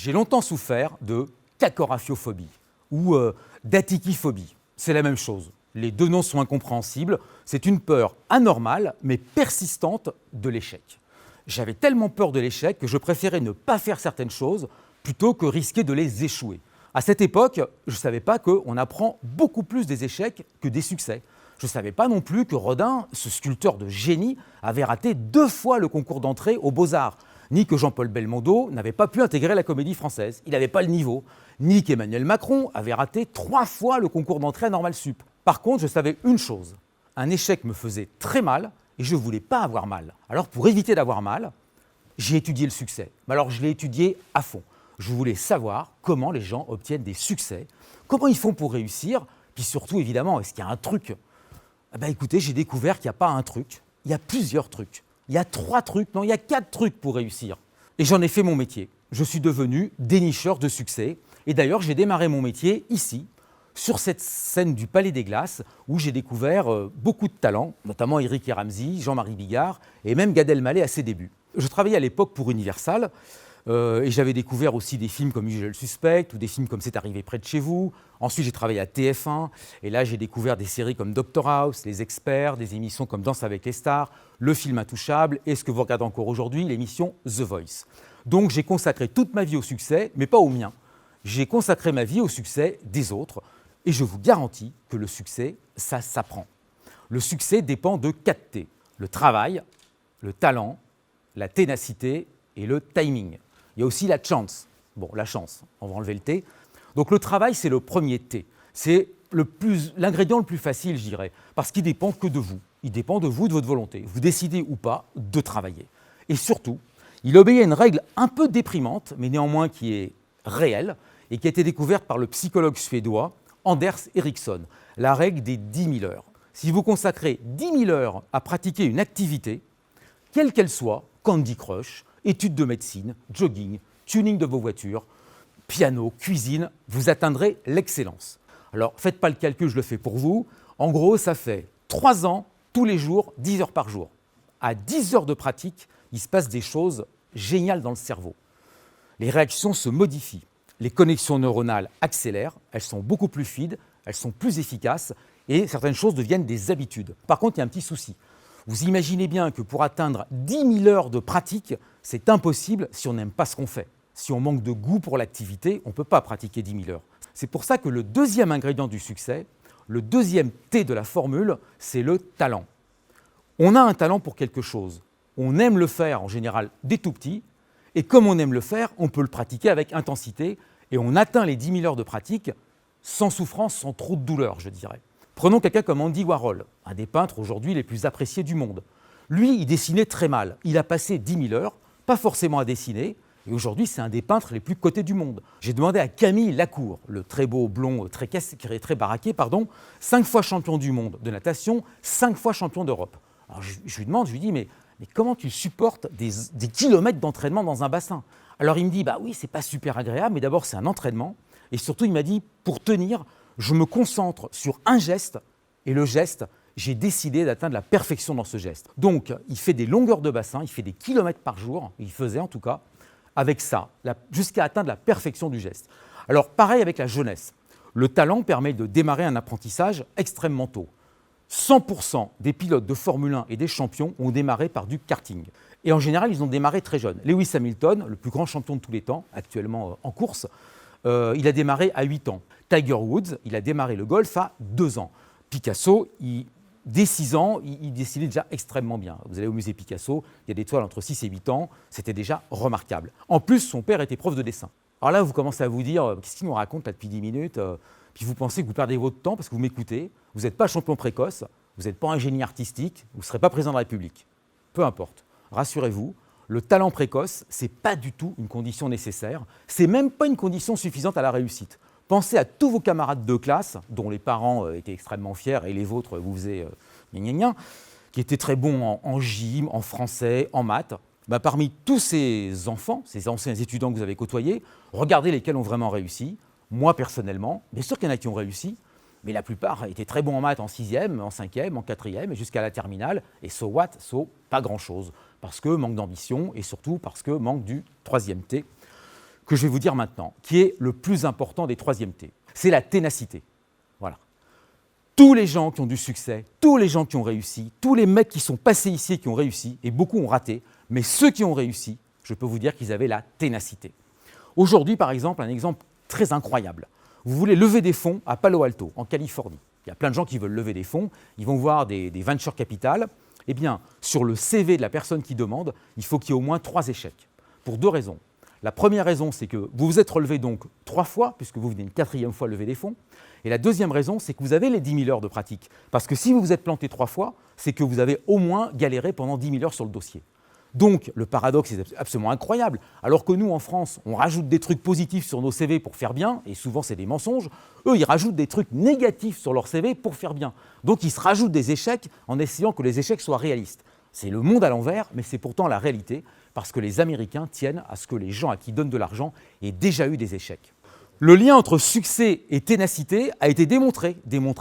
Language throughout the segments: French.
J'ai longtemps souffert de cacorafiophobie ou d'atikiphobie. C'est la même chose. Les deux noms sont incompréhensibles. C'est une peur anormale mais persistante de l'échec. J'avais tellement peur de l'échec que je préférais ne pas faire certaines choses plutôt que risquer de les échouer. À cette époque, je ne savais pas qu'on apprend beaucoup plus des échecs que des succès. Je ne savais pas non plus que Rodin, ce sculpteur de génie, avait raté 2 fois le concours d'entrée aux Beaux-Arts, ni que Jean-Paul Belmondo n'avait pas pu intégrer la Comédie Française. Il n'avait pas le niveau. Ni qu'Emmanuel Macron avait raté 3 fois le concours d'entrée à Normal Sup. Par contre, je savais une chose. Un échec me faisait très mal et je ne voulais pas avoir mal. Alors pour éviter d'avoir mal, j'ai étudié le succès. Mais alors je l'ai étudié à fond. Je voulais savoir comment les gens obtiennent des succès, comment ils font pour réussir, puis surtout évidemment, est-ce qu'il y a un truc ? Écoutez, j'ai découvert qu'il n'y a pas un truc, il y a plusieurs trucs. Il y a 3 trucs, non, il y a 4 trucs pour réussir. Et j'en ai fait mon métier. Je suis devenu dénicheur de succès. Et d'ailleurs, j'ai démarré mon métier ici, sur cette scène du Palais des Glaces, où j'ai découvert beaucoup de talents, notamment Éric et Ramsey, Jean-Marie Bigard et même Gad Elmaleh à ses débuts. Je travaillais à l'époque pour Universal, et j'avais découvert aussi des films comme Usual Suspect ou des films comme C'est arrivé près de chez vous. Ensuite, j'ai travaillé à TF1 et là, j'ai découvert des séries comme Dr House, Les Experts, des émissions comme Danse avec les stars, le film Intouchable et ce que vous regardez encore aujourd'hui, l'émission The Voice. Donc, j'ai consacré toute ma vie au succès, mais pas au mien. J'ai consacré ma vie au succès des autres et je vous garantis que le succès, ça s'apprend. Le succès dépend de 4 T. Le travail, le talent, la ténacité et le timing. Il y a aussi la chance. Bon, la chance, on va enlever le T. Donc le travail, c'est le premier T. C'est l'ingrédient le plus facile, je dirais, parce qu'il ne dépend que de vous. Il dépend de vous, de votre volonté. Vous décidez ou pas de travailler. Et surtout, il obéit à une règle un peu déprimante, mais néanmoins qui est réelle, et qui a été découverte par le psychologue suédois Anders Ericsson, la règle des 10 000 heures. Si vous consacrez 10 000 heures à pratiquer une activité, quelle qu'elle soit, Candy Crush, études de médecine, jogging, tuning de vos voitures, piano, cuisine, vous atteindrez l'excellence. Alors, faites pas le calcul, je le fais pour vous. En gros, ça fait 3 ans, tous les jours, 10 heures par jour. À 10 heures de pratique, il se passe des choses géniales dans le cerveau. Les réactions se modifient, les connexions neuronales accélèrent, elles sont beaucoup plus fluides, elles sont plus efficaces et certaines choses deviennent des habitudes. Par contre, il y a un petit souci. Vous imaginez bien que pour atteindre 10 000 heures de pratique, c'est impossible si on n'aime pas ce qu'on fait. Si on manque de goût pour l'activité, on ne peut pas pratiquer 10 000 heures. C'est pour ça que le deuxième ingrédient du succès, le deuxième T de la formule, c'est le talent. On a un talent pour quelque chose. On aime le faire en général dès tout petit, et comme on aime le faire, on peut le pratiquer avec intensité, et on atteint les 10 000 heures de pratique sans souffrance, sans trop de douleur, je dirais. Prenons quelqu'un comme Andy Warhol, un des peintres aujourd'hui les plus appréciés du monde. Lui, il dessinait très mal. Il a passé 10 000 heures, pas forcément à dessiner, et aujourd'hui, c'est un des peintres les plus cotés du monde. J'ai demandé à Camille Lacour, le très beau blond, très baraqué, 5 fois champion du monde de natation, 5 fois champion d'Europe. Alors je lui demande, je lui dis, mais comment tu supportes des kilomètres d'entraînement dans un bassin ? Alors il me dit, oui, c'est pas super agréable, mais d'abord, c'est un entraînement. Et surtout, il m'a dit, pour tenir, je me concentre sur un geste, et le geste, j'ai décidé d'atteindre la perfection dans ce geste. Donc, il fait des longueurs de bassin, il fait des kilomètres par jour, il faisait en tout cas, avec ça, jusqu'à atteindre la perfection du geste. Alors, pareil avec la jeunesse. Le talent permet de démarrer un apprentissage extrêmement tôt. 100% des pilotes de Formule 1 et des champions ont démarré par du karting. Et en général, ils ont démarré très jeunes. Lewis Hamilton, le plus grand champion de tous les temps, actuellement en course, il a démarré à 8 ans. Tiger Woods, il a démarré le golf à 2 ans. Picasso, dès 6 ans, il dessinait déjà extrêmement bien. Vous allez au musée Picasso, il y a des toiles entre 6 et 8 ans, c'était déjà remarquable. En plus, son père était prof de dessin. Alors là, vous commencez à vous dire, qu'est-ce qu'il nous raconte là depuis 10 minutes Puis vous pensez que vous perdez votre temps parce que vous m'écoutez, vous n'êtes pas champion précoce, vous n'êtes pas un génie artistique, vous ne serez pas président de la République. Peu importe, rassurez-vous, le talent précoce, ce n'est pas du tout une condition nécessaire, ce n'est même pas une condition suffisante à la réussite. Pensez à tous vos camarades de classe, dont les parents étaient extrêmement fiers et les vôtres vous faisaient qui étaient très bons en gym, en français, en maths. Parmi tous ces enfants, ces anciens étudiants que vous avez côtoyés, regardez lesquels ont vraiment réussi. Moi, personnellement, bien sûr qu'il y en a qui ont réussi, mais la plupart étaient très bons en maths en 6e, en 5e, en 4e et jusqu'à la terminale. Et so what? Pas grand-chose. Parce que manque d'ambition et surtout parce que manque du 3e T. que je vais vous dire maintenant, qui est le plus important des 3e T. C'est la ténacité. Voilà. Tous les gens qui ont du succès, tous les gens qui ont réussi, tous les mecs qui sont passés ici et qui ont réussi, et beaucoup ont raté, mais ceux qui ont réussi, je peux vous dire qu'ils avaient la ténacité. Aujourd'hui, par exemple, un exemple très incroyable. Vous voulez lever des fonds à Palo Alto, en Californie. Il y a plein de gens qui veulent lever des fonds, ils vont voir des venture capital. Eh bien, sur le CV de la personne qui demande, il faut qu'il y ait au moins 3 échecs, pour 2 raisons. La première raison, c'est que vous vous êtes relevé donc 3 fois, puisque vous venez une 4e fois lever des fonds. Et la deuxième raison, c'est que vous avez les 10 000 heures de pratique. Parce que si vous vous êtes planté 3 fois, c'est que vous avez au moins galéré pendant 10 000 heures sur le dossier. Donc, le paradoxe est absolument incroyable. Alors que nous, en France, on rajoute des trucs positifs sur nos CV pour faire bien, et souvent c'est des mensonges, eux, ils rajoutent des trucs négatifs sur leur CV pour faire bien. Donc, ils se rajoutent des échecs en essayant que les échecs soient réalistes. C'est le monde à l'envers, mais c'est pourtant la réalité, parce que les Américains tiennent à ce que les gens à qui ils donnent de l'argent aient déjà eu des échecs. Le lien entre succès et ténacité a été démontré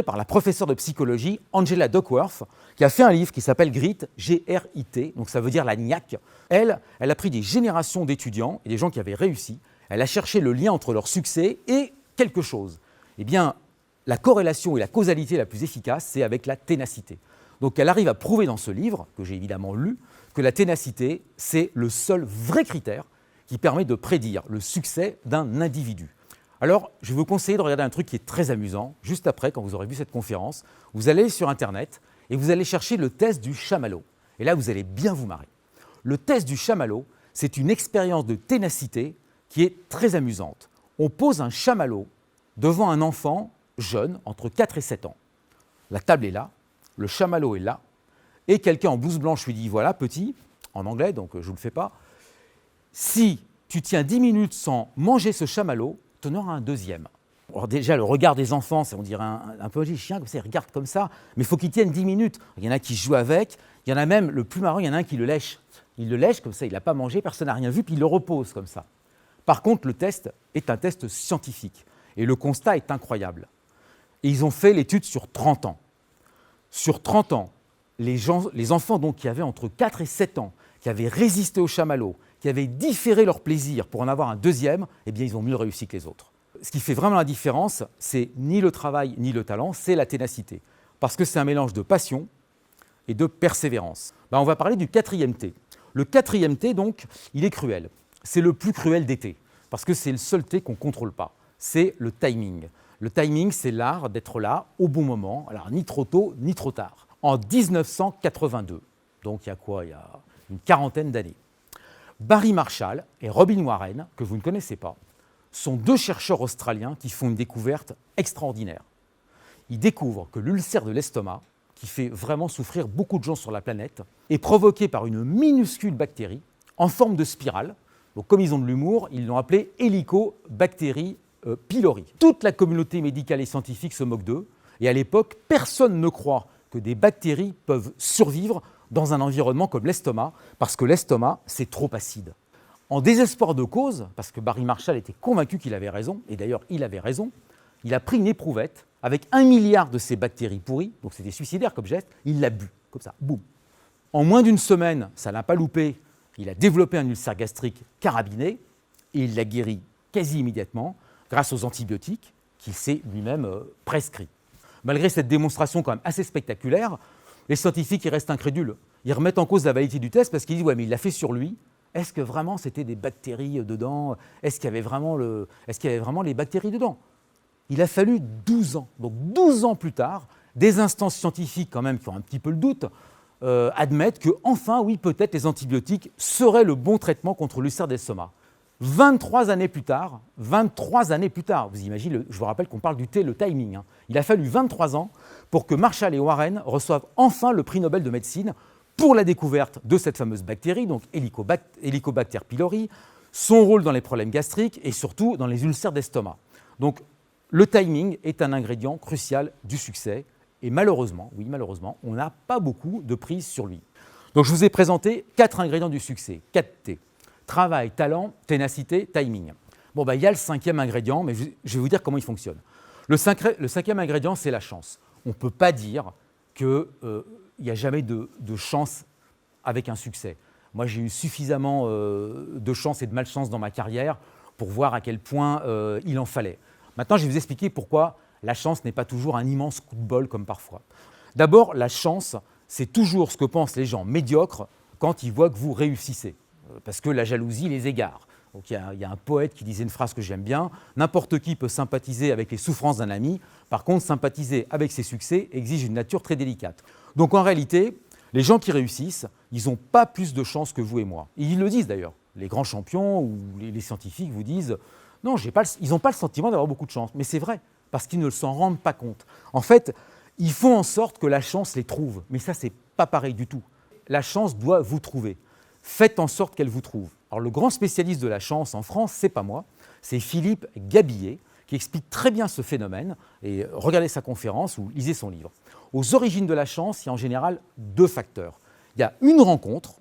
par la professeure de psychologie Angela Duckworth, qui a fait un livre qui s'appelle Grit, G-R-I-T, donc ça veut dire la niaque. Elle a pris des générations d'étudiants et des gens qui avaient réussi, elle a cherché le lien entre leur succès et quelque chose. Eh bien, la corrélation et la causalité la plus efficace, c'est avec la ténacité. Donc elle arrive à prouver dans ce livre, que j'ai évidemment lu, que la ténacité, c'est le seul vrai critère qui permet de prédire le succès d'un individu. Alors, je vais vous conseiller de regarder un truc qui est très amusant. Juste après, quand vous aurez vu cette conférence, vous allez sur Internet et vous allez chercher le test du chamallow. Et là, vous allez bien vous marrer. Le test du chamallow, c'est une expérience de ténacité qui est très amusante. On pose un chamallow devant un enfant jeune, entre 4 et 7 ans. La table est là, le chamallow est là, et quelqu'un en blouse blanche lui dit « Voilà, petit », en anglais, donc je ne vous le fais pas, « si tu tiens 10 minutes sans manger ce chamallow, tu en auras un deuxième. » Alors déjà, le regard des enfants, on dirait un peu chien, comme ça, ils regardent comme ça, mais il faut qu'ils tiennent 10 minutes. Il y en a qui jouent avec, il y en a même, le plus marrant, il y en a un qui le lèche. Il le lèche comme ça, il n'a pas mangé, personne n'a rien vu, puis il le repose comme ça. Par contre, le test est un test scientifique, et le constat est incroyable. Et ils ont fait l'étude sur 30 ans. Sur 30 ans, les enfants donc, qui avaient entre 4 et 7 ans, qui avaient résisté au chamallow, qui avaient différé leur plaisir pour en avoir un deuxième, eh bien, ils ont mieux réussi que les autres. Ce qui fait vraiment la différence, c'est ni le travail ni le talent, c'est la ténacité. Parce que c'est un mélange de passion et de persévérance. On va parler du 4e T. Le 4e T, donc, il est cruel. C'est le plus cruel des T, parce que c'est le seul T qu'on ne contrôle pas. C'est le timing. Le timing, c'est l'art d'être là au bon moment, alors ni trop tôt ni trop tard. En 1982, donc il y a quoi? Il y a une 40aine d'années. Barry Marshall et Robin Warren, que vous ne connaissez pas, sont 2 chercheurs australiens qui font une découverte extraordinaire. Ils découvrent que l'ulcère de l'estomac, qui fait vraiment souffrir beaucoup de gens sur la planète, est provoqué par une minuscule bactérie en forme de spirale. Donc, comme ils ont de l'humour, ils l'ont appelée Helicobacter pylori. Toute la communauté médicale et scientifique se moque d'eux, et à l'époque, personne ne croit que des bactéries peuvent survivre dans un environnement comme l'estomac, parce que l'estomac, c'est trop acide. En désespoir de cause, parce que Barry Marshall était convaincu qu'il avait raison, et d'ailleurs il avait raison, il a pris une éprouvette avec 1 milliard de ces bactéries pourries, donc c'était suicidaire comme geste, il l'a bu, comme ça, boum. En moins d'une semaine, ça n'a pas loupé, il a développé un ulcère gastrique carabiné, et il l'a guéri quasi immédiatement, grâce aux antibiotiques qu'il s'est lui-même prescrits. Malgré cette démonstration quand même assez spectaculaire, les scientifiques ils restent incrédules. Ils remettent en cause la validité du test parce qu'ils disent « ouais, mais il l'a fait sur lui. Est-ce que vraiment c'était des bactéries dedans? Est-ce qu'il y avait vraiment les bactéries dedans ?» Il a fallu 12 ans. Donc 12 ans plus tard, des instances scientifiques quand même qui ont un petit peu le doute, admettent que enfin, oui, peut-être les antibiotiques seraient le bon traitement contre l'ulcère d'estomac. 23 années plus tard, vous imaginez, je vous rappelle qu'on parle du T, le timing. Il a fallu 23 ans pour que Marshall et Warren reçoivent enfin le prix Nobel de médecine pour la découverte de cette fameuse bactérie, donc Helicobacter pylori, son rôle dans les problèmes gastriques et surtout dans les ulcères d'estomac. Donc le timing est un ingrédient crucial du succès et malheureusement, oui malheureusement, on n'a pas beaucoup de prise sur lui. Donc je vous ai présenté 4 ingrédients du succès, 4 T. Travail, talent, ténacité, timing. Bon, il y a le 5e ingrédient, mais je vais vous dire comment il fonctionne. Le 5e ingrédient, c'est la chance. On ne peut pas dire qu'il n'y a jamais de chance avec un succès. Moi, j'ai eu suffisamment de chance et de malchance dans ma carrière pour voir à quel point il en fallait. Maintenant, je vais vous expliquer pourquoi la chance n'est pas toujours un immense coup de bol comme parfois. D'abord, la chance, c'est toujours ce que pensent les gens médiocres quand ils voient que vous réussissez, parce que la jalousie les égare. Donc, il y a un poète qui disait une phrase que j'aime bien, « N'importe qui peut sympathiser avec les souffrances d'un ami, par contre, sympathiser avec ses succès exige une nature très délicate. » Donc en réalité, les gens qui réussissent, ils n'ont pas plus de chance que vous et moi. Et ils le disent d'ailleurs. Les grands champions ou les scientifiques vous disent « Non, ils n'ont pas le sentiment d'avoir beaucoup de chance. » Mais c'est vrai, parce qu'ils ne s'en rendent pas compte. En fait, ils font en sorte que la chance les trouve. Mais ça, c'est pas pareil du tout. La chance doit vous trouver. Faites en sorte qu'elle vous trouve. Alors le grand spécialiste de la chance en France, c'est pas moi, c'est Philippe Gabillet, qui explique très bien ce phénomène. Et regardez sa conférence ou lisez son livre. Aux origines de la chance, il y a en général 2 facteurs. Il y a une rencontre,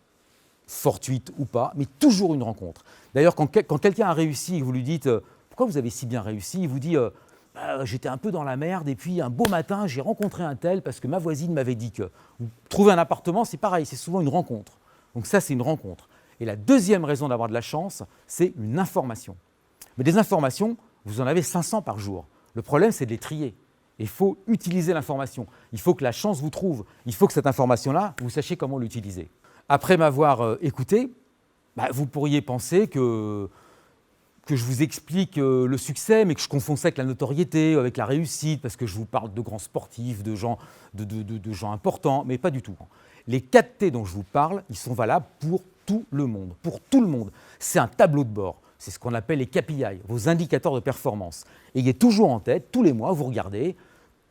fortuite ou pas, mais toujours une rencontre. D'ailleurs, quand quelqu'un a réussi et que vous lui dites « Pourquoi vous avez si bien réussi ?» il vous dit j'étais un peu dans la merde et puis un beau matin, j'ai rencontré un tel parce que ma voisine m'avait dit que… » Trouver un appartement, c'est pareil, c'est souvent une rencontre. Donc ça, c'est une rencontre. Et la deuxième raison d'avoir de la chance, c'est une information. Mais des informations, vous en avez 500 par jour. Le problème, c'est de les trier. Il faut utiliser l'information. Il faut que la chance vous trouve. Il faut que cette information-là, vous sachiez comment l'utiliser. Après m'avoir écouté, vous pourriez penser que je vous explique le succès, mais que je confonds ça avec la notoriété, avec la réussite, parce que je vous parle de grands sportifs, de gens importants, mais pas du tout. Les 4 T dont je vous parle, ils sont valables pour tout le monde. Pour tout le monde. C'est un tableau de bord. C'est ce qu'on appelle les KPI, vos indicateurs de performance. Ayez toujours en tête, tous les mois, vous regardez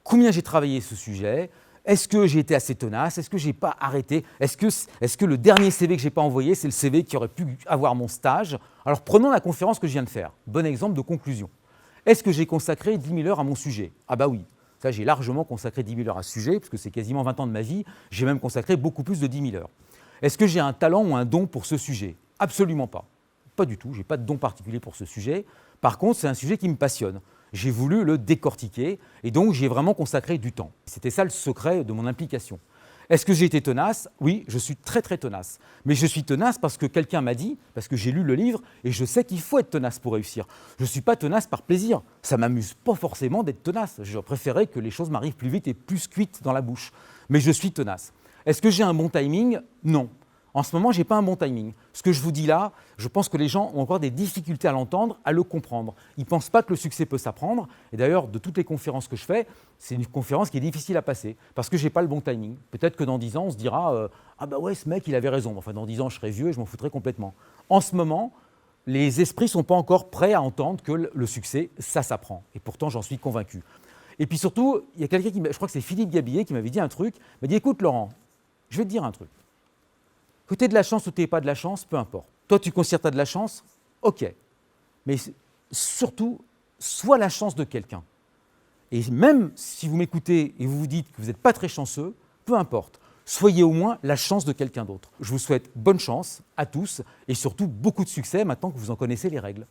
combien j'ai travaillé ce sujet, est-ce que j'ai été assez tenace, est-ce que je n'ai pas arrêté, est-ce que le dernier CV que je n'ai pas envoyé, c'est le CV qui aurait pu avoir mon stage. Alors prenons la conférence que je viens de faire. Bon exemple de conclusion. Est-ce que j'ai consacré 10 000 heures à mon sujet? Ah bah oui, ça j'ai largement consacré 10 000 heures à ce sujet, parce que c'est quasiment 20 ans de ma vie, j'ai même consacré beaucoup plus de 10 000 heures. Est-ce que j'ai un talent ou un don pour ce sujet? Absolument pas. Pas du tout, je n'ai pas de don particulier pour ce sujet. Par contre, c'est un sujet qui me passionne. J'ai voulu le décortiquer et donc j'y ai vraiment consacré du temps. C'était ça le secret de mon implication. Est-ce que j'ai été tenace? Oui, je suis très très tenace. Mais je suis tenace parce que quelqu'un m'a dit, parce que j'ai lu le livre et je sais qu'il faut être tenace pour réussir. Je ne suis pas tenace par plaisir. Ça ne m'amuse pas forcément d'être tenace. Je préférais que les choses m'arrivent plus vite et plus cuites dans la bouche. Mais je suis tenace. Est-ce que j'ai un bon timing? Non. En ce moment, je n'ai pas un bon timing. Ce que je vous dis là, je pense que les gens ont encore des difficultés à l'entendre, à le comprendre. Ils ne pensent pas que le succès peut s'apprendre. Et d'ailleurs, de toutes les conférences que je fais, c'est une conférence qui est difficile à passer parce que je n'ai pas le bon timing. Peut-être que dans 10 ans, on se dira « Ah bah ouais, ce mec, il avait raison. » Enfin, dans 10 ans, je serai vieux et je m'en foutrai complètement. En ce moment, les esprits ne sont pas encore prêts à entendre que le succès, ça s'apprend. Et pourtant, j'en suis convaincu. Et puis surtout, il y a quelqu'un je crois que c'est Philippe Gabillet qui m'avait dit un truc. Il m'a dit « Écoute Laurent, je vais te dire un truc. Que tu aies de la chance ou tu n'aies pas de la chance, peu importe. Toi, tu considères que tu as de la chance, ok. Mais surtout, sois la chance de quelqu'un. Et même si vous m'écoutez et vous vous dites que vous n'êtes pas très chanceux, peu importe. Soyez au moins la chance de quelqu'un d'autre. Je vous souhaite bonne chance à tous et surtout beaucoup de succès maintenant que vous en connaissez les règles.